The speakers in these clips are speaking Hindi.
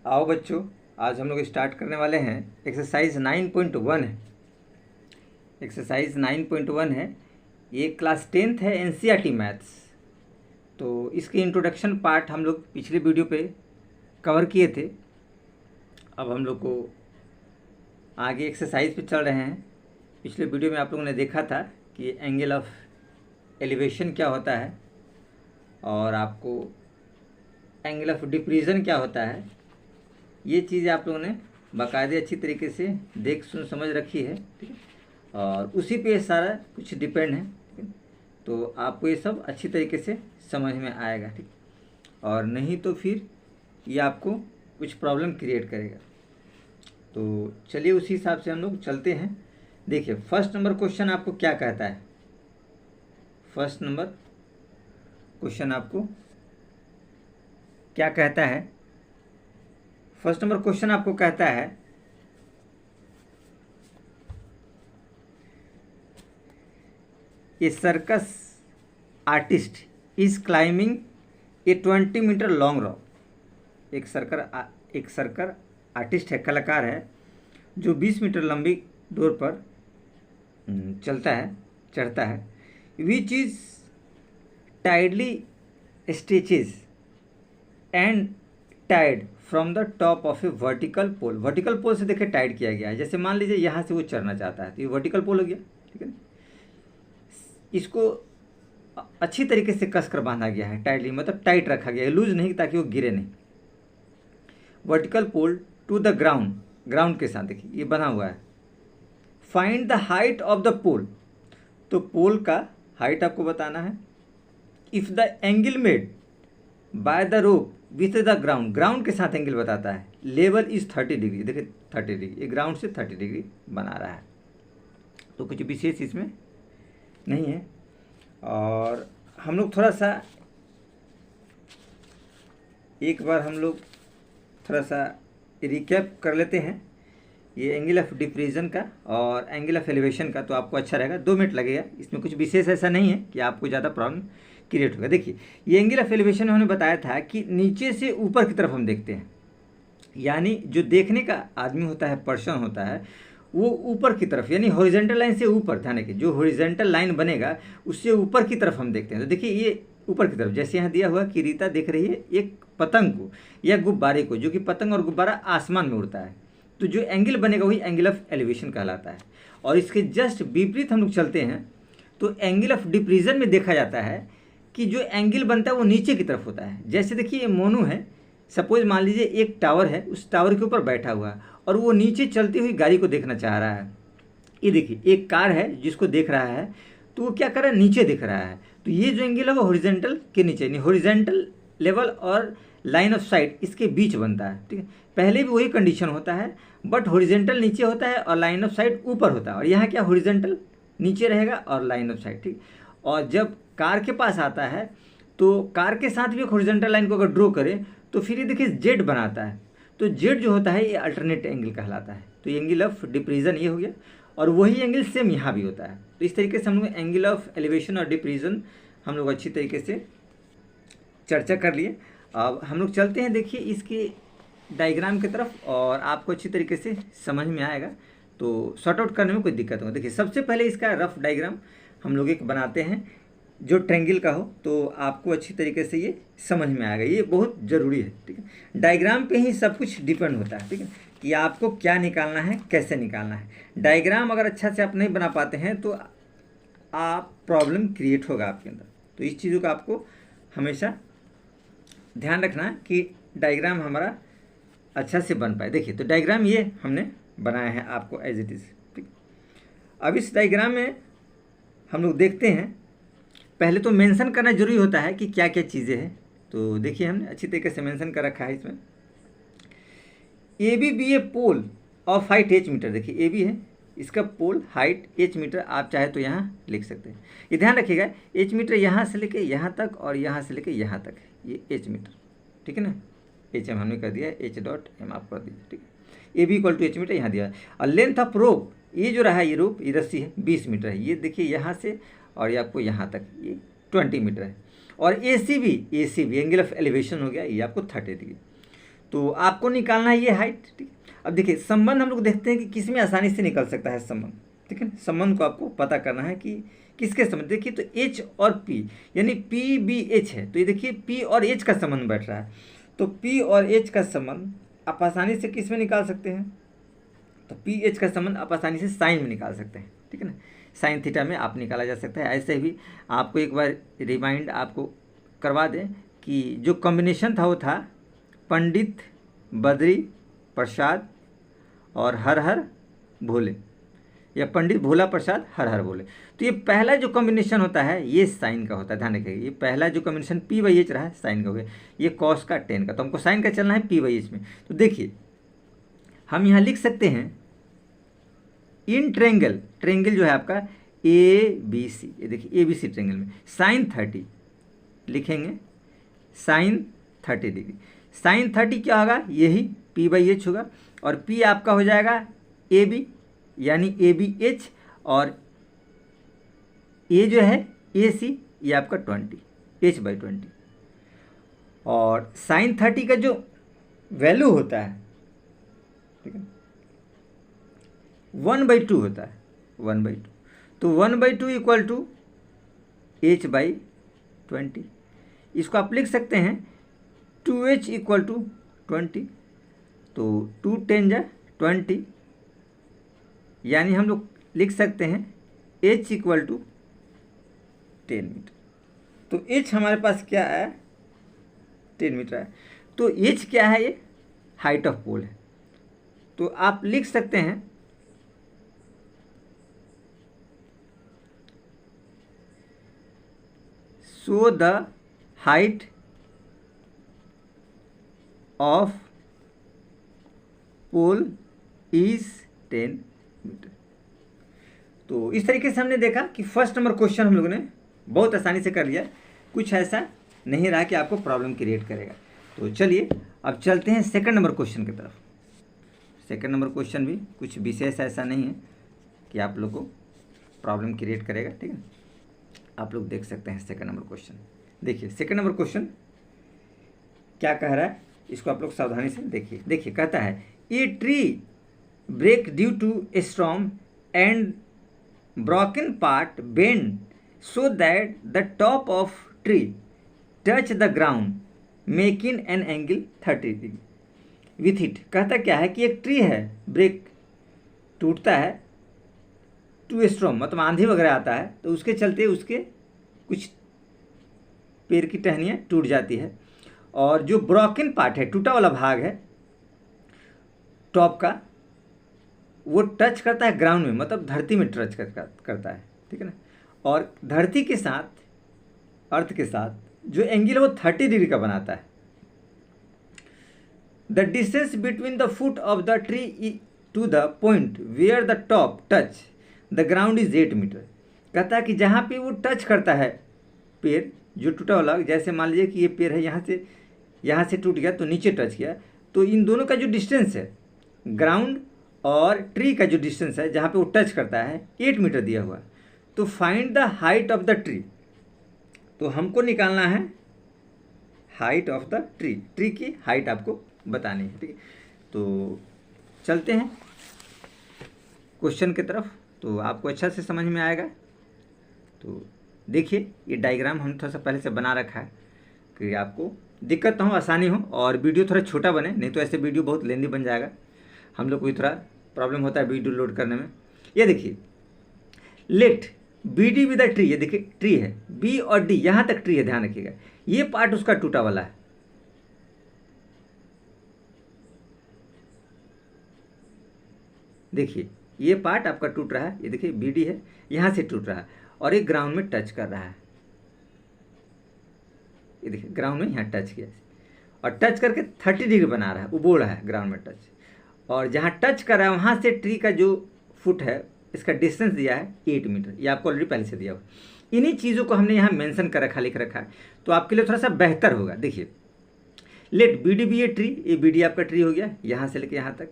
आओ बच्चों, आज हम लोग स्टार्ट करने वाले हैं। एक्सरसाइज 9.1 है। एक्सरसाइज 9.1 है। ये क्लास 10th है, एनसीईआरटी मैथ्स। तो इसके इंट्रोडक्शन पार्ट हम लोग पिछले वीडियो पे कवर किए थे। अब हम लोग को आगे एक्सरसाइज पे चल रहे हैं। पिछले वीडियो में आप लोगों ने देखा था कि एंगल ऑफ एलिवेशन क्या होता है और आपको एंगल ऑफ डिप्रीजन क्या होता है। ये चीज़ आप लोगों ने बाकायदे अच्छी तरीके से देख सुन समझ रखी है, ठीक है। और उसी पे सारा कुछ डिपेंड है, ठीक है। तो आपको ये सब अच्छी तरीके से समझ में आएगा, ठीक। और नहीं तो फिर ये आपको कुछ प्रॉब्लम क्रिएट करेगा। तो चलिए उसी हिसाब से हम लोग चलते हैं। देखिए, फर्स्ट नंबर क्वेश्चन आपको क्या कहता है। फर्स्ट नंबर क्वेश्चन आपको क्या कहता है। फर्स्ट नंबर क्वेश्चन आपको कहता है a circus artist is climbing a 20 metre long rock. एक सर्कर आर्टिस्ट है, कलाकार है, जो 20 मीटर लंबी डोर पर चढ़ता है। Which is tidily stitches and tied from the top of a vertical pole. Vertical pole से देखिए टाइड किया गया है। जैसे मान लीजिए यहाँ से वो चढ़ना चाहता है तो ये वर्टिकल पोल हो गया, ठीक है। इसको अच्छी तरीके से कसकर बांधा गया है, टाइटली मतलब टाइट रखा गया है, लूज नहीं, ताकि वो गिरे नहीं। Vertical pole to the ground, ground के साथ देखिए ये बना हुआ है। Find the height of the pole, तो पोल का हाइट आपको बताना है। If the angle made by the rope with the ground, ground के साथ एंगल बताता है। लेवल इज 30 डिग्री, देखिए 30 डिग्री, ये ग्राउंड से 30 डिग्री बना रहा है। तो कुछ विशेष इसमें नहीं है। और हम लोग थोड़ा सा एक बार हम लोग थोड़ा सा रिकैप कर लेते हैं ये एंगल ऑफ डिप्रीजन का और एंगल ऑफ एलिवेशन का। तो आपको अच्छा रहेगा, 2 मिनट लगेगा। इसमें कुछ विशेष ऐसा नहीं है कि आपको ज़्यादा प्रॉब्लम क्रिएट होगा। देखिए, ये एंगल ऑफ एलिवेशन हमने बताया था कि नीचे से ऊपर की तरफ हम देखते हैं, यानी जो देखने का आदमी होता है, पर्सन होता है, वो ऊपर की तरफ यानी हॉरिजॉन्टल लाइन से ऊपर, ध्यान रखिए, जो हॉरिजॉन्टल लाइन बनेगा उससे ऊपर की तरफ हम देखते हैं। तो देखिए ये ऊपर की तरफ, जैसे यहाँ दिया हुआ कि रीता देख रही है एक पतंग को या गुब्बारे को, जो कि पतंग और गुब्बारा आसमान में उड़ता है। तो जो एंगल बनेगा वही एंगल ऑफ एलिवेशन कहलाता है। और इसके जस्ट विपरीत हम लोग चलते हैं तो एंगल ऑफ डिप्रीजन में देखा जाता है कि जो एंगल बनता है वो नीचे की तरफ होता है। जैसे देखिए ये मोनू है, सपोज मान लीजिए एक टावर है, उस टावर के ऊपर बैठा हुआ है और वो नीचे चलती हुई गाड़ी को देखना चाह रहा है। ये देखिए एक कार है जिसको देख रहा है, तो वो क्या कर रहा है, नीचे देख रहा है। तो ये जो एंगल है वो हॉरिजॉन्टल के नीचे, यानी हॉरिजॉन्टल लेवल और लाइन ऑफ साइट इसके बीच बनता है, ठीक है। पहले भी वही कंडीशन होता है, बट हॉरिजॉन्टल नीचे होता है और लाइन ऑफ साइट ऊपर होता है। और यहाँ क्या, हॉरिजॉन्टल नीचे रहेगा और लाइन ऑफ साइट, ठीक। और जब कार के पास आता है तो कार के साथ भी हॉरिजॉन्टल लाइन को अगर ड्रॉ करें तो फिर ये देखिए जेड बनाता है। तो जेड जो होता है ये अल्टरनेट एंगल कहलाता है। तो एंगल ऑफ डिप्रीजन ये हो गया, और वही एंगल सेम यहाँ भी होता है। तो इस तरीके से हम लोग एंगल ऑफ एलिवेशन और डिप्रीजन हम लोग अच्छी तरीके से चर्चा कर लिए। अब हम लोग चलते हैं, देखिए इसके डायग्राम की तरफ, और आपको अच्छी तरीके से समझ में आएगा। तो सॉर्ट आउट करने में कोई दिक्कत होगा। देखिए सबसे पहले इसका रफ डायग्राम हम लोग एक बनाते हैं जो ट्रेंगल का हो, तो आपको अच्छी तरीके से ये समझ में आएगा। ये बहुत ज़रूरी है, ठीक है। डायग्राम पे ही सब कुछ डिपेंड होता है, ठीक है, कि आपको क्या निकालना है, कैसे निकालना है। डायग्राम अगर अच्छा से आप नहीं बना पाते हैं तो आप प्रॉब्लम क्रिएट होगा आपके अंदर। तो इस चीज़ों का आपको हमेशा ध्यान रखना है कि डायग्राम हमारा अच्छा से बन पाए। देखिए तो डायग्राम ये हमने बनाया है आपको एज इट इज़, ठीक। अब इस डायग्राम में हम लोग देखते हैं, पहले तो मेंशन करना जरूरी होता है कि क्या क्या चीज़ें हैं। तो देखिए हमने अच्छी तरीके से मेंशन कर रखा है इसमें। A B a pole of height h metre, देखिए ए बी है, इसका पोल हाइट h मीटर, आप चाहे तो यहाँ लिख सकते हैं। ये ध्यान रखिएगा, h मीटर यहाँ से लेके यहाँ तक और यहाँ से लेके यहाँ तक, ये h मीटर, ठीक है ना। एच एम हमने कर दिया है, h.m आप कर दीजिए, ठीक है। A B equal to h metre यहाँ दिया है। और लेंथ ऑफ रोप, ये जो रहा है ये रोप, ये रस्सी है 20 मीटर है। ये देखिए यहाँ से और ये आपको यहाँ तक ये 20 मीटर है। और A C B angle of elevation हो गया, ये आपको 30 डिग्री। तो आपको निकालना है ये हाइट, ठीक है। अब देखिए संबंध हम लोग देखते हैं कि किस में आसानी से निकल सकता है संबंध, ठीक है। संबंध को आपको पता करना है कि किसके संबंध, देखिए तो एच और पी, यानी पी बी एच है, तो ये देखिए पी और एच का संबंध बैठ रहा है। तो पी और एच का संबंध आप आसानी से किस में निकाल सकते हैं, तो पी एच का संबंध आप आसानी से साइन में निकाल सकते हैं, ठीक है ना। साइन थीटा में आप निकाला जा सकता है। ऐसे भी आपको एक बार रिमाइंड आपको करवा दें कि जो कॉम्बिनेशन था वो था पंडित बद्री प्रसाद और हर हर भोले, या पंडित भोला प्रसाद हर हर भोले। तो ये पहला जो कॉम्बिनेशन होता है ये साइन का होता है, ध्यान रखिएगा। ये पहला जो कॉम्बिनेशन पी बाई एच रहा है साइन का हो गया, ये कॉस का टेन का, तो हमको साइन का चलना है पी बाई एच में। तो देखिए हम यहाँ लिख सकते हैं इन ट्रेंगल, ट्रेंगल जो है आपका ए बी सी, ये देखिए ए बी सी ट्रेंगल में साइन 30 लिखेंगे, साइन 30 डिग्री। साइन 30 क्या होगा, यही पी बाई एच होगा, और पी आपका हो जाएगा ए बी, यानी ए बी एच, और ए जो है ए सी, ये आपका 20 एच बाई 20। और साइन 30 का जो वैल्यू होता है, ठीक है, 1/2 होता है, 1/2। तो 1/2 इक्वल टू एच बाई 20। इसको आप लिख सकते हैं 2h इक्वल टू 20, तो 2 10 जा 20, यानी हम लोग लिख सकते हैं h इक्वल टू 10 मीटर। तो h हमारे पास क्या है, 10 मीटर है। तो h क्या है, ये हाइट ऑफ पोल है। तो आप लिख सकते हैं so the height of pole is 10 metre. तो इस तरीके से हमने देखा कि फर्स्ट नंबर क्वेश्चन हम लोगों ने बहुत आसानी से कर लिया, कुछ ऐसा नहीं रहा कि आपको प्रॉब्लम क्रिएट करेगा। तो चलिए अब चलते हैं सेकंड नंबर क्वेश्चन की तरफ। सेकंड नंबर क्वेश्चन भी कुछ विशेष ऐसा नहीं है कि आप लोग को प्रॉब्लम क्रिएट करेगा, ठीक है। आप लोग देख सकते हैं सेकंड नंबर क्वेश्चन। देखिए सेकंड नंबर क्वेश्चन क्या कह रहा है, इसको आप लोग सावधानी से देखिए। देखिए कहता है a tree break due to a storm and broken part bend so that the top of tree touch the ground making an angle 30 degree with it. कहता क्या है कि एक ट्री है, ब्रेक टूटता है टू स्टॉर्म, मतलब आंधी वगैरह आता है, तो उसके चलते उसके कुछ पेड़ की टहनियाँ टूट जाती है, और जो ब्रोकन पार्ट है, टूटा वाला भाग है टॉप का, वो टच करता है ग्राउंड में, मतलब धरती में टच करता है, ठीक है ना। और धरती के साथ, अर्थ के साथ जो एंगल है वो 30 डिग्री का बनाता है। The distance between the foot of the tree to the point where the top touch the ground is 8 metre. कहता है कि जहाँ पे वो टच करता है पेड़ जो टूटा वाला, जैसे मान लीजिए कि ये पेड़ है, यहाँ से टूट गया तो नीचे टच किया, तो इन दोनों का जो डिस्टेंस है, ग्राउंड और ट्री का जो डिस्टेंस है जहाँ पे वो टच करता है, 8 मीटर दिया हुआ है। तो find the height of the tree. तो हमको निकालना है height of the tree, tree की हाइट आपको बतानी है, ठीक है। तो चलते हैं क्वेश्चन की तरफ, तो आपको अच्छा से समझ में आएगा। तो देखिए ये डायग्राम हम थोड़ा सा पहले से बना रखा है कि आपको दिक्कत ना हो, आसानी हो, और वीडियो थोड़ा छोटा बने, नहीं तो ऐसे वीडियो बहुत लेंदी बन जाएगा। हम लोग को भी थोड़ा प्रॉब्लम होता है वीडियो लोड करने में। ये देखिए let B D with the tree, ये देखिए ट्री है, बी और डी यहाँ तक ट्री है, ध्यान रखिएगा। ये पार्ट उसका टूटा वाला है, देखिए ये पार्ट आपका टूट रहा है, ये देखिए बी डी है, यहाँ से टूट रहा है, और एक ग्राउंड में टच कर रहा है, ये देखिए ग्राउंड में यहाँ टच किया, और टच करके 30 डिग्री बना रहा है, उबोड़ रहा है ग्राउंड में टच, और जहाँ टच कर रहा है वहाँ से ट्री का जो फुट है, इसका डिस्टेंस दिया है 8 मीटर, ये आपको ऑलरेडी पहले से दिया हुआ। इन्हीं चीज़ों को हमने यहाँ मेंशन कर रखा, लिख रखा है, तो आपके लिए थोड़ा सा बेहतर होगा। देखिए let B D be a tree, ये बी डी आपका ट्री हो गया यहाँ से लेके यहाँ तक।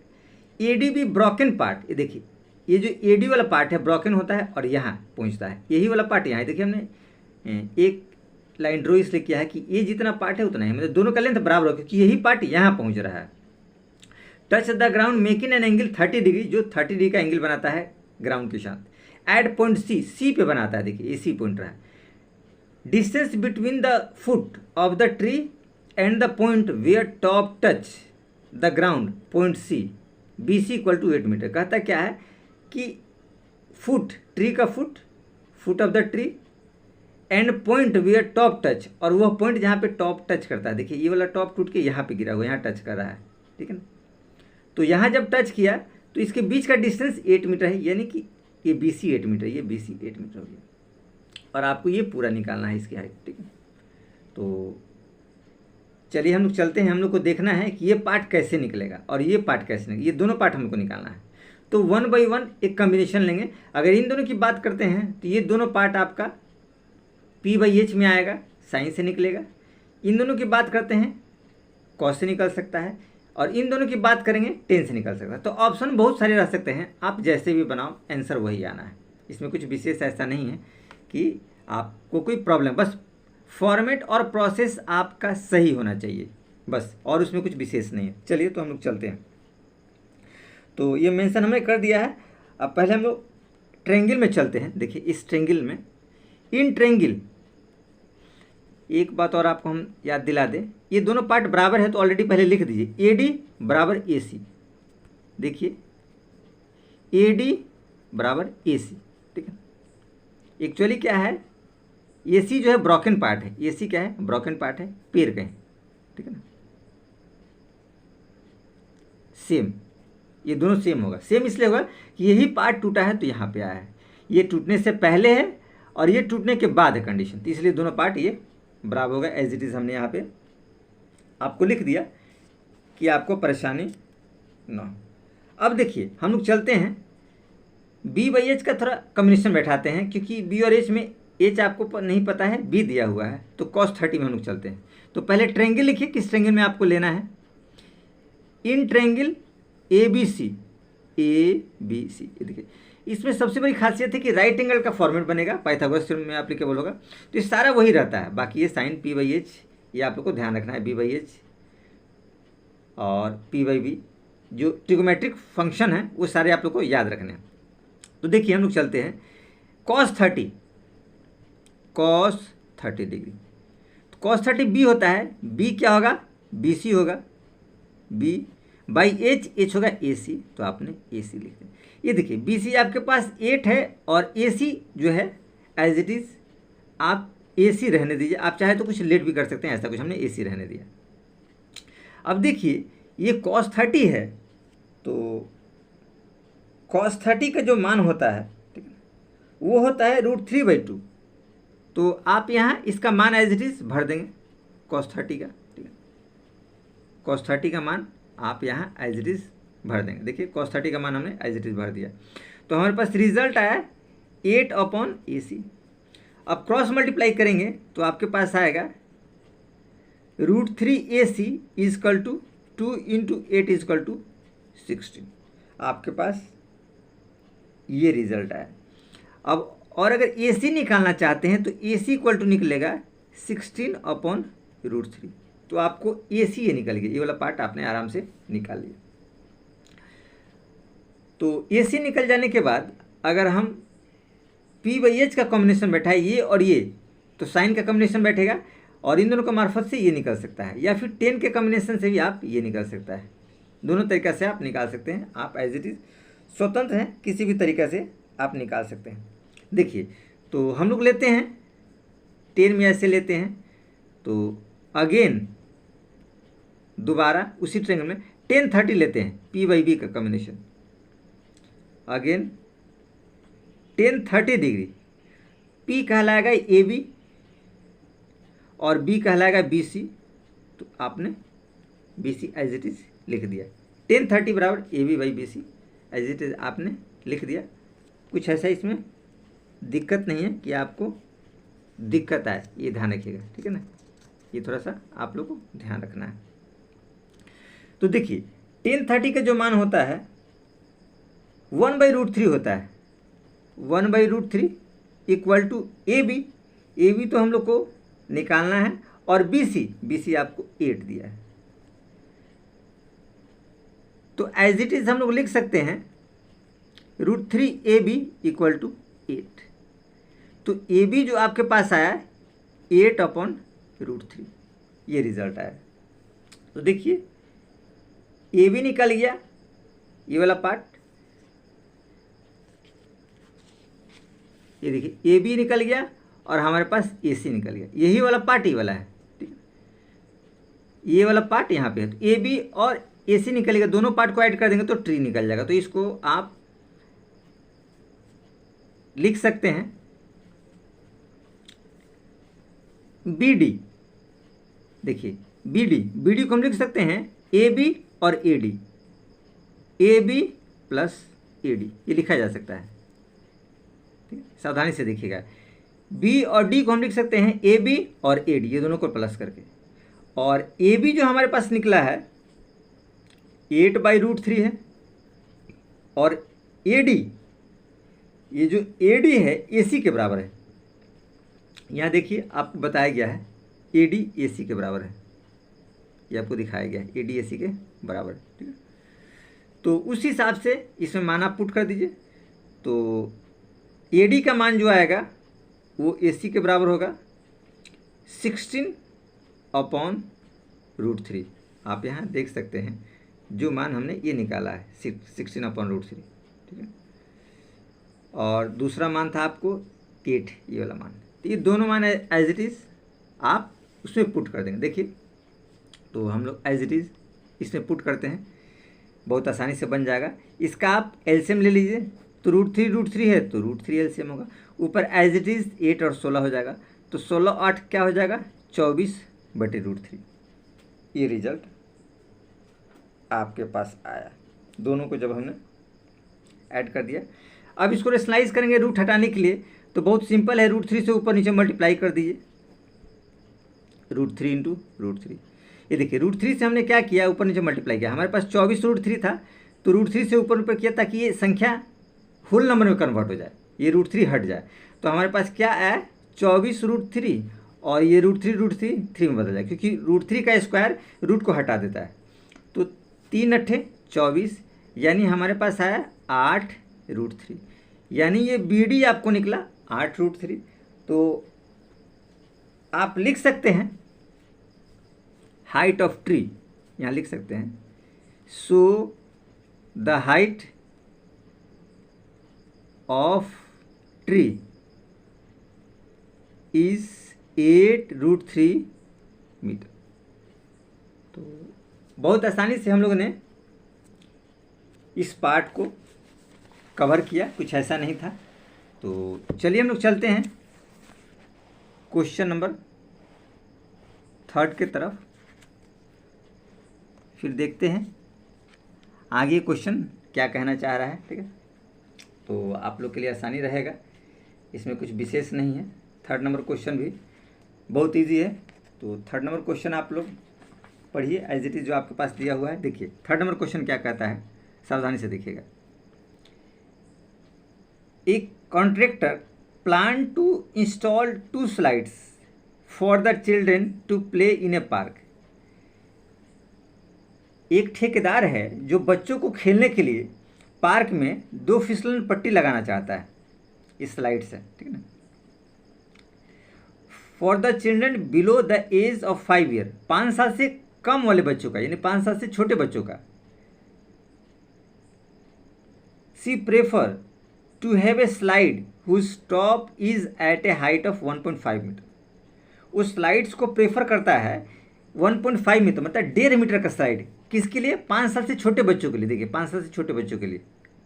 A D be broken part, ये देखिए ये जो ए डी वाला पार्ट है ब्रोकन होता है और यहाँ पहुँचता है, यही वाला पार्ट यहाँ देखिए हमने एक लाइन ड्रो इसलिए किया है कि ये जितना पार्ट है उतना ही, मतलब दोनों का लेंथ बराबर हो, क्योंकि यही पार्ट यहाँ पहुँच रहा है। Touch the ground making an angle 30 degree, जो 30 डिग्री का एंगल बनाता है ग्राउंड के साथ। एट पॉइंट सी, सी पे बनाता है, देखिए ये सी पॉइंट रहा है। Distance between the foot of the tree and the point where top touch the ground point C, B C equal to 8 metre. कहता क्या है कि फुट, ट्री का foot, foot of the tree and point where top touch, और वह पॉइंट जहाँ पे टॉप टच करता है, देखिए ये वाला टॉप टूट के यहाँ पे गिरा हुआ, यहाँ टच कर रहा है, ठीक है ना। तो यहाँ जब टच किया तो इसके बीच का डिस्टेंस 8 मीटर है, यानी कि ये बी सी 8 मीटर, ये बी सी 8 मीटर हो गया, और आपको ये पूरा निकालना है इसकी हाइट, ठीक है। तो चलिए हम लोग चलते हैं, हम लोग को देखना है कि ये पार्ट कैसे निकलेगा और ये पार्ट कैसे निकलेगा, ये दोनों पार्ट हमको निकालना है। तो 1 बाई 1 एक कॉम्बिनेशन लेंगे। अगर इन दोनों की बात करते हैं तो ये दोनों पार्ट आपका P बाई एच में आएगा, साइन से निकलेगा। इन दोनों की बात करते हैं कॉस से निकल सकता है, और इन दोनों की बात करेंगे टेन से निकल सकता है। तो ऑप्शन बहुत सारे रह सकते हैं, आप जैसे भी बनाओ आंसर वही आना है। इसमें कुछ विशेष ऐसा नहीं है कि आपको कोई प्रॉब्लम, बस फॉर्मेट और प्रोसेस आपका सही होना चाहिए बस, और उसमें कुछ विशेष नहीं है। चलिए तो हम लोग चलते हैं। तो ये मेंशन हमने कर दिया है। अब पहले हम लोग ट्रायंगल में चलते हैं। देखिए इस ट्रायंगल में, इन ट्रायंगल, एक बात और आपको हम याद दिला दें, ये दोनों पार्ट बराबर है तो ऑलरेडी पहले लिख दीजिए, AD बराबर AC। देखिए AD बराबर AC, ठीक है। एक्चुअली क्या है, AC जो है ब्रोकन पार्ट है, AC क्या है, ब्रोकन पार्ट है, पेड़ कहें, ठीक है ना। सेम, ये दोनों सेम होगा। सेम इसलिए होगा कि यही पार्ट टूटा है तो यहाँ पे आया है, ये टूटने से पहले है और ये टूटने के बाद है कंडीशन, तो इसलिए दोनों पार्ट ये बराबर होगा। एज इट इज़ हमने यहाँ पे आपको लिख दिया कि आपको परेशानी ना हो। अब देखिए हम लोग चलते हैं, बी बाई एच का थोड़ा कम्बिनेशन बैठाते हैं, क्योंकि बी और एच में एच आपको नहीं पता है, बी दिया हुआ है, तो cos 30 में हम लोग चलते हैं। तो पहले ट्रायंगल लिखिए, किस ट्रायंगल में आपको लेना है, इन ट्रायंगल ABC, ABC। देखिए इसमें सबसे बड़ी खासियत है कि राइट एंगल का फॉर्मेट बनेगा, पाइथागोरस थ्योरम में एप्लीकेबल होगा, तो ये सारा वही रहता है। बाकी ये साइन P बाई एच, ये आप लोग को ध्यान रखना है, B बाई एच और P बाई बी, जो ट्रिगोमेट्रिक फंक्शन है वो सारे आप लोग को याद रखने हैं। तो देखिए हम लोग चलते हैं, cos 30, cos 30 डिग्री, तो cos 30 B होता है, B क्या होगा, BC होगा, B बाई एच होगा AC, तो आपने AC लिख दिया। ये देखिए BC आपके पास 8 है और AC जो है एज इट इज़ आप AC रहने दीजिए, आप चाहे तो कुछ लेट भी कर सकते हैं, ऐसा कुछ हमने AC रहने दिया। अब देखिए ये cos 30 है, तो cos 30 का जो मान होता है, ठीक है, वो होता है √3/2। तो आप यहाँ इसका मान एज इट इज़ भर देंगे cos 30 का, ठीक है, cos 30 का मान आप यहाँ एज इट इज़ भर देंगे। देखिए cos 30 का मान हमने एज इट इज़ भर दिया, तो हमारे पास रिजल्ट आया 8/AC। अब क्रॉस मल्टीप्लाई करेंगे तो आपके पास आएगा √3AC is equal to 2 × 8 is equal to 16। आपके पास ये रिजल्ट आया। अब और अगर AC निकालना चाहते हैं तो AC इक्वल टू निकलेगा 16/√3। तो आपको AC ये निकल गया, ये वाला पार्ट आपने आराम से निकाल लिया। तो AC निकल जाने के बाद अगर हम P बाई एच का कॉम्बिनेशन बैठा है, ये और ये, तो साइन का कॉम्बिनेशन बैठेगा और इन दोनों का मार्फत से ये निकल सकता है, या फिर 10 के कॉम्बिनेशन से भी आप ये निकल सकता है। दोनों तरीक़ा से आप निकाल सकते हैं, आप एज इट इज़ स्वतंत्र हैं, किसी भी तरीक़े से आप निकाल सकते हैं। देखिए तो हम लोग लेते हैं 10 में ऐसे लेते हैं, तो अगेन दोबारा उसी ट्रायंगल में 10 30 लेते हैं, P बाई बी का कॉम्बिनेशन, अगेन 10 30 डिग्री, P कहलाएगा AB और B कहलाएगा BC, तो आपने BC एज इट इज़ लिख दिया। 10 30 बराबर AB by BC as it is आपने लिख दिया। कुछ ऐसा इसमें दिक्कत नहीं है कि आपको दिक्कत आए, ये ध्यान रखिएगा, ठीक है ना, ये थोड़ा सा आप लोग को ध्यान रखना है। तो देखिए 10 30 का जो मान होता है 1/√3 होता है, 1/√3 इक्वल टू AB। AB तो हम लोग को निकालना है, और BC आपको 8 दिया है। तो एज इट इज हम लोग लिख सकते हैं √3AB = 8। तो AB जो आपके पास आया 8/√3, ये रिजल्ट आया। तो देखिए AB निकल गया, ये वाला पार्ट, ये देखिए AB निकल गया और हमारे पास AC निकल गया, यही वाला पार्ट ये वाला है, ठीक है, ये वाला पार्ट यहाँ पे है। तो AB और AC निकलेगा, दोनों पार्ट को ऐड कर देंगे तो ट्री निकल जाएगा। तो इसको आप लिख सकते हैं BD। देखिए BD को हम लिख सकते हैं AB और AD, AB + AD, ये लिखा जा सकता है, ठीक है, सावधानी से देखिएगा। B और D को हम लिख सकते हैं AB और AD, ये दोनों को प्लस करके, और AB जो हमारे पास निकला है 8/√3 है, और AD, ये जो AD है AC के बराबर है। यहाँ देखिए आपको बताया गया है AD AC के बराबर है, ये आपको दिखाया गया है AD AC के बराबर है, ठीक है। तो उस हिसाब से इसमें मान आप पुट कर दीजिए। तो AD का मान जो आएगा वो AC के बराबर होगा 16/√3। आप यहाँ देख सकते हैं जो मान हमने ये निकाला है 16/√3, ठीक है। और दूसरा मान था आपको 8, ये वाला मान। तो ये दोनों मान एज इट इज़ आप उसमें पुट कर देंगे। देखिए तो हम लोग एज इट इज़ इसमें पुट करते हैं, बहुत आसानी से बन जाएगा। इसका आप एलसीएम ले लीजिए, तो √3 है तो √3 एलसीएम होगा, ऊपर एज इट इज़ 8 और 16 हो जाएगा, तो 16 8 क्या हो जाएगा 24/√3। ये रिजल्ट आपके पास आया, दोनों को जब हमने ऐड कर दिया। अब इसको रेशनलाइज करेंगे रूट हटाने के लिए, तो बहुत सिंपल है, √3 से ऊपर नीचे मल्टीप्लाई कर दीजिए, √3 × √3। ये देखिए √3 से हमने क्या किया, ऊपर नीचे मल्टीप्लाई किया, हमारे पास 24√3 था, तो √3 से ऊपर ऊपर किया ताकि ये संख्या होल नंबर में कन्वर्ट हो जाए, ये √3 हट जाए। तो हमारे पास क्या आया 24√3, और ये √3 3 में बदल जाए, क्योंकि √3 का स्क्वायर रूट को हटा देता है। तो 3 × 8 = 24, यानी हमारे पास आया 8√3, यानी ये BD आपको निकला 8√3। तो आप लिख सकते हैं हाइट ऑफ ट्री, यहाँ लिख सकते हैं so the height of tree is 8√3 metre. तो बहुत आसानी से हम लोगों ने इस पार्ट को कवर किया, कुछ ऐसा नहीं था। तो चलिए हम लोग चलते हैं क्वेश्चन नंबर 3 के तरफ, फिर देखते हैं आगे क्वेश्चन क्या कहना चाह रहा है, ठीक है। तो आप लोग के लिए आसानी रहेगा, इसमें कुछ विशेष नहीं है। 3 नंबर क्वेश्चन भी बहुत इजी है। तो 3 नंबर क्वेश्चन आप लोग पढ़िए एज इट इज जो आपके पास दिया हुआ है। देखिए 3 नंबर क्वेश्चन क्या कहता है, सावधानी से देखिएगा। एक contractor plan to install 2 slides for the children to play in a park. एक ठेकेदार है जो बच्चों को खेलने के लिए पार्क में 2 फिसलन पट्टी लगाना चाहता है, इस स्लाइड से, ठीक है ना। For the children below the age of 5 year, 5 साल से कम वाले बच्चों का, यानी 5 साल से छोटे बच्चों का। She prefer to have a slide whose top is at a height of 1.5 metre. उस स्लाइड्स को प्रेफर करता है 1.5 मीटर, मतलब 1.5 मीटर का स्लाइड। किसके लिए? 5 साल से छोटे बच्चों के लिए। देखिए 5 साल से छोटे बच्चों के लिए,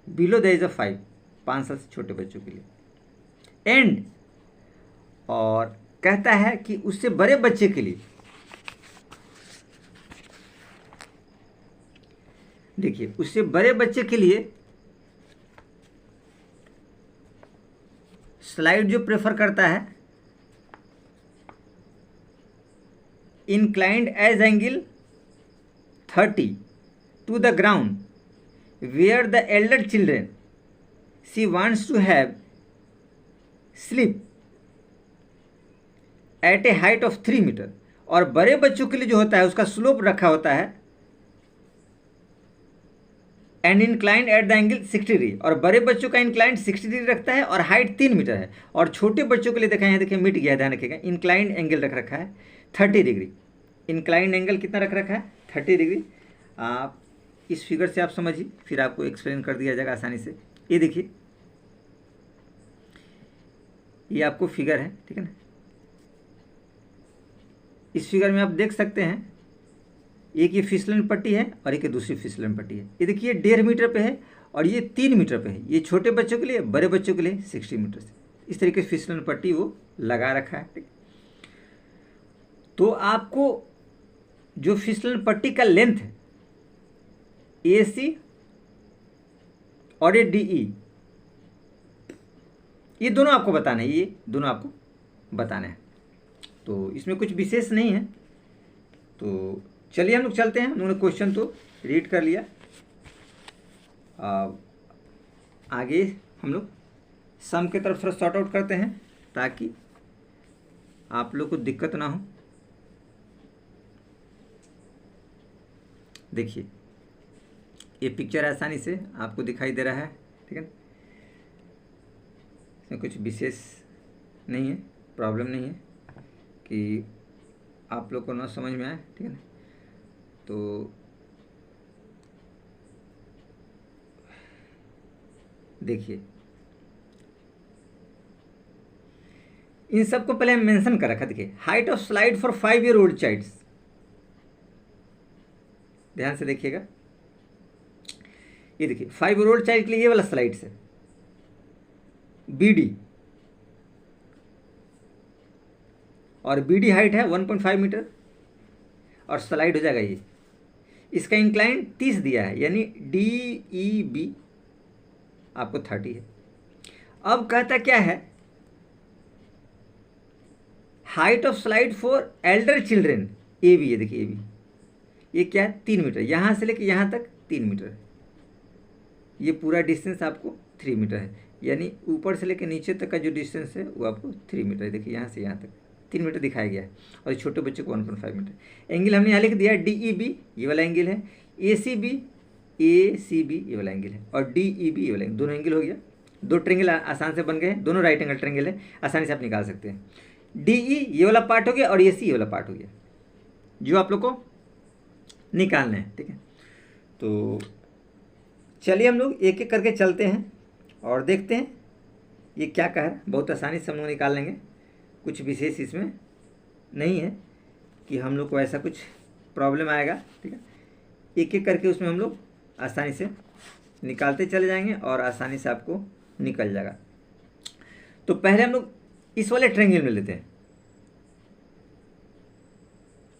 बिलो द एज ऑफ 5, 5 साल से छोटे बच्चों के लिए। एंड, और कहता है कि उससे बड़े बच्चे के लिए, देखिए उससे बड़े बच्चे के लिए स्लाइड जो प्रेफर करता है, inclined as angle 30 to the ground, where the elder children she wants to have sleep at a height of 3 metre, और बड़े बच्चों के लिए जो होता है उसका स्लोप रखा होता है and inclined at the angle 60 degree, और बड़े बच्चों का इंक्लाइंड 60 डिग्री रखता है और हाइट 3 मीटर है। और छोटे बच्चों के लिए देखा यहाँ देखिए मिट गया, ध्यान रखिएगा, इंक्लाइंड एंगल रख रखा है 30 डिग्री। इंक्लाइंड एंगल कितना रख रखा है? 30 डिग्री। आप इस फिगर से आप समझिए, फिर आपको एक्सप्लेन कर दिया जाएगा आसानी से। ये देखिए, ये आपको फिगर है, ठीक है ना। इस फिगर में आप देख सकते हैं एक ये फिसलन पट्टी है और एक ये दूसरी फिसलन पट्टी है। ये देखिए 1.5 मीटर पे है और ये 3 मीटर पे है। ये छोटे बच्चों के लिए, बड़े बच्चों के लिए 60 मीटर से इस तरीके से फिसलन पट्टी वो लगा रखा है, ठीक। तो आपको जो फिसलन पट्टी का लेंथ है AC और ये DE, ये दोनों आपको बताना है, ये दोनों आपको बताना है। तो इसमें कुछ विशेष नहीं है। तो चलिए हम लोग चलते हैं। उन्होंने क्वेश्चन तो रीड कर लिया, आगे हम लोग सम के तरफ थोड़ा सॉर्ट आउट करते हैं ताकि आप लोग को दिक्कत ना हो। देखिए ये पिक्चर आसानी से आपको दिखाई दे रहा है, ठीक है। इसमें कुछ विशेष नहीं है, प्रॉब्लम नहीं है कि आप लोग को ना समझ में आए, ठीक है ना। तो देखिए इन सबको पहले मेंशन कर रखा। देखिए height of slide for 5-year-old childs, ध्यान से देखिएगा। ये देखिए 5-year-old चाइल्ड के लिए ये वाला स्लाइड है BD, और BD हाइट है 1.5 मीटर और स्लाइड हो जाएगा ये। इसका इंक्लाइन 30 दिया है, यानी DEB आपको 30 है। अब कहता क्या है, height of slide for Elder children AB, ये देखिए AB, ये क्या है 3 मीटर, यहाँ से लेके यहाँ तक 3 मीटर है। ये पूरा डिस्टेंस आपको 3 मीटर है, यानी ऊपर से लेके नीचे तक का जो डिस्टेंस है वो आपको 3 मीटर है। देखिए यहाँ से यहाँ तक 3 मीटर दिखाया गया है, और छोटे बच्चों को 1.5 मीटर। एंगल हमने यहाँ लिख दिया DEB, ये वाला एंगल है। ACB ये वाला एंगल है, और DEB ये वाला एंगल, दोनों एंगल हो गया। दो ट्रेंगल आसान से बन गए, दोनों राइट एंगल ट्रेंगल है, आसानी से आप निकाल सकते हैं। DE ये वाला पार्ट हो गया और AC ये वाला पार्ट हो गया, जो आप लोग को निकालना है, ठीक है। तो चलिए हम लोग एक एक करके चलते हैं और देखते हैं ये क्या कह रहा है। बहुत आसानी से हम लोग निकाल लेंगे, कुछ विशेष इसमें नहीं है कि हम लोग को ऐसा कुछ प्रॉब्लम आएगा, ठीक है। एक एक करके उसमें हम लोग आसानी से निकालते चले जाएंगे और आसानी से आपको निकल जाएगा। तो पहले हम लोग इस वाले ट्रायंगल में लेते हैं,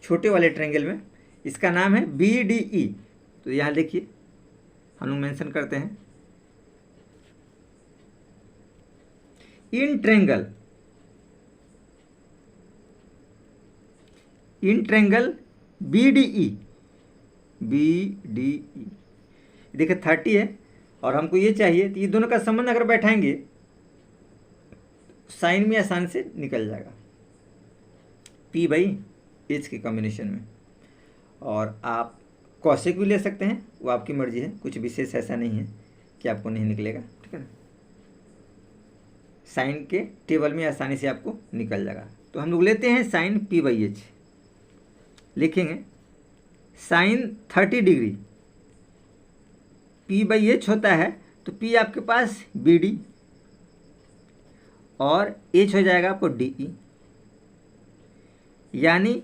छोटे वाले ट्रायंगल में। इसका नाम है BDE। तो यहाँ देखिए हम लोग मेंशन करते हैं, इन ट्रायंगल BDE देखिए 30 है और हमको ये चाहिए, तो ये दोनों का संबंध अगर बैठाएंगे साइन में आसान से निकल जाएगा, P/H के कॉम्बिनेशन में। और आप कॉसेक भी ले सकते हैं, वो आपकी मर्जी है, कुछ विशेष ऐसा नहीं है कि आपको नहीं निकलेगा, ठीक है ना। साइन के टेबल में आसानी से आपको निकल जाएगा। तो हम लोग लेते हैं साइन P/H, लिखेंगे साइन 30 डिग्री P/H होता है, तो P आपके पास BD और H हो जाएगा आपको DE, यानी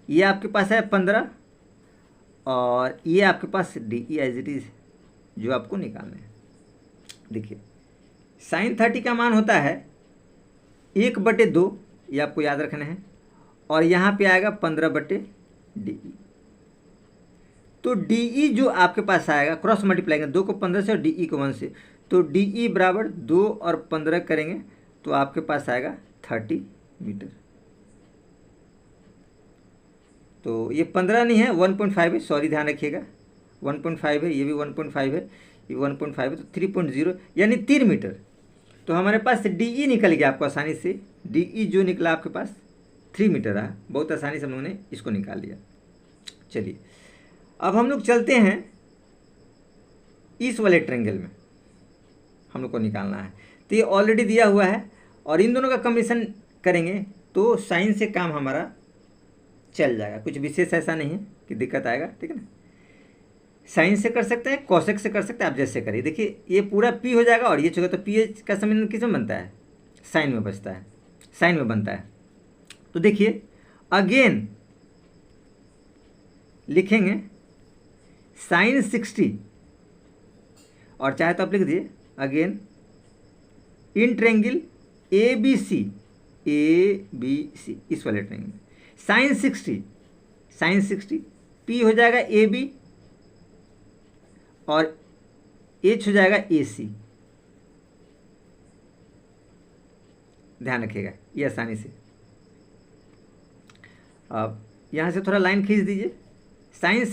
ये आपके पास है 15 और ये आपके पास DE एज इट इज, जो आपको निकालना है। देखिए साइन 30 का मान होता है 1/2, ये आपको याद रखना है, और यहाँ पे आएगा 15/DE। तो DE जो आपके पास आएगा, क्रॉस मल्टीप्लाई करेंगे 2 को 15 से और DE को 1 से, तो DE बराबर 2 और 15 करेंगे तो आपके पास आएगा 30 मीटर। तो ये 15 नहीं है, 1.5 है, सॉरी ध्यान रखिएगा, 1.5 है, ये भी 1.5 है, ये 1.5 है, तो 3.0 यानी 3 मीटर। तो हमारे पास DE निकल गया आपको आसानी से। DE जो निकला आपके पास 3 मीटर रहा। बहुत आसानी से हम लोगों ने इसको निकाल लिया। चलिए अब हम लोग चलते हैं इस वाले ट्रेंगल में, हम लोग को निकालना है। तो ये ऑलरेडी दिया हुआ है और इन दोनों का कम्बिनेशन करेंगे तो साइन से काम हमारा चल जाएगा, कुछ विशेष ऐसा नहीं है कि दिक्कत आएगा, ठीक है ना। साइन से कर सकते हैं, कोसेक से कर सकते हैं, आप जैसे करिए। देखिए ये पूरा पी हो जाएगा और ये चुका, तो पी का समीकरण किस में बनता है, साइन में बचता है, साइन में बनता है। तो देखिए अगेन लिखेंगे साइन 60 और चाहे तो आप लिख दिए again in triangle A B C, इस वाले ट्रेंगल साइन 60 पी हो जाएगा ए बी और एच हो जाएगा ए सी। ध्यान रखिएगा ये आसानी से। अब यहाँ से थोड़ा लाइन खींच दीजिए। साइन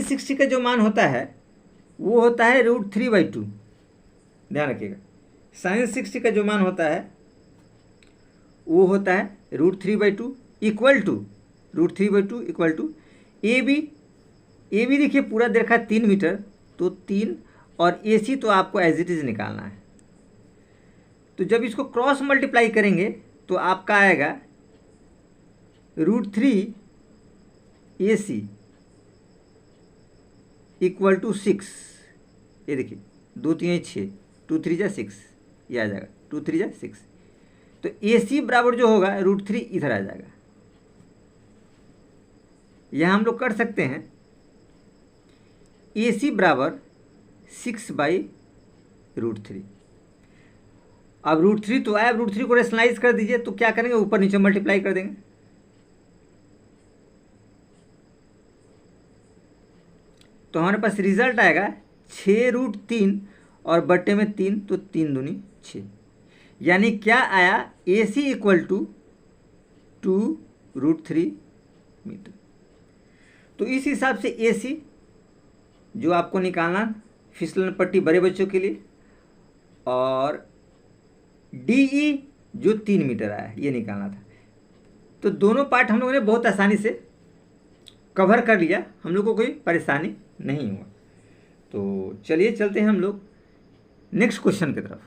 60 का जो मान होता है वो होता है √3/2। ध्यान रखिएगा साइन 60 का जो मान होता है वो होता है √3/2 equal to √3/2 equal to A B देखिए पूरा दे रखा है 3 मीटर, तो 3 और ए सी तो आपको एज इट इज़ निकालना है। तो जब इसको क्रॉस मल्टीप्लाई करेंगे तो आपका आएगा √3 AC इक्वल टू 6। ये देखिए 2 3 6, 2 3 जा 6, ये आ जाएगा 2 3 जा 6। तो AC बराबर जो होगा √3 इधर आ जाएगा। यह हम लोग कर सकते हैं AC बराबर 6/√3। अब √3 तो आया, √3 को रेशनलाइज कर दीजिए, तो क्या करेंगे ऊपर नीचे मल्टीप्लाई कर देंगे। तो हमारे पास रिजल्ट आएगा 6√3 और बट्टे में 3, तो 3 दूनी 6, यानी क्या आया AC इक्वल टू 2√3 मीटर। तो इस हिसाब से AC जो आपको निकालना फिसलन पट्टी बड़े बच्चों के लिए, और DE जो 3 मीटर आया ये निकालना था। तो दोनों पार्ट हम लोगों ने बहुत आसानी से कवर कर लिया, हम लोग को कोई परेशानी नहीं हुआ। तो चलिए चलते हैं हम लोग नेक्स्ट क्वेश्चन की तरफ।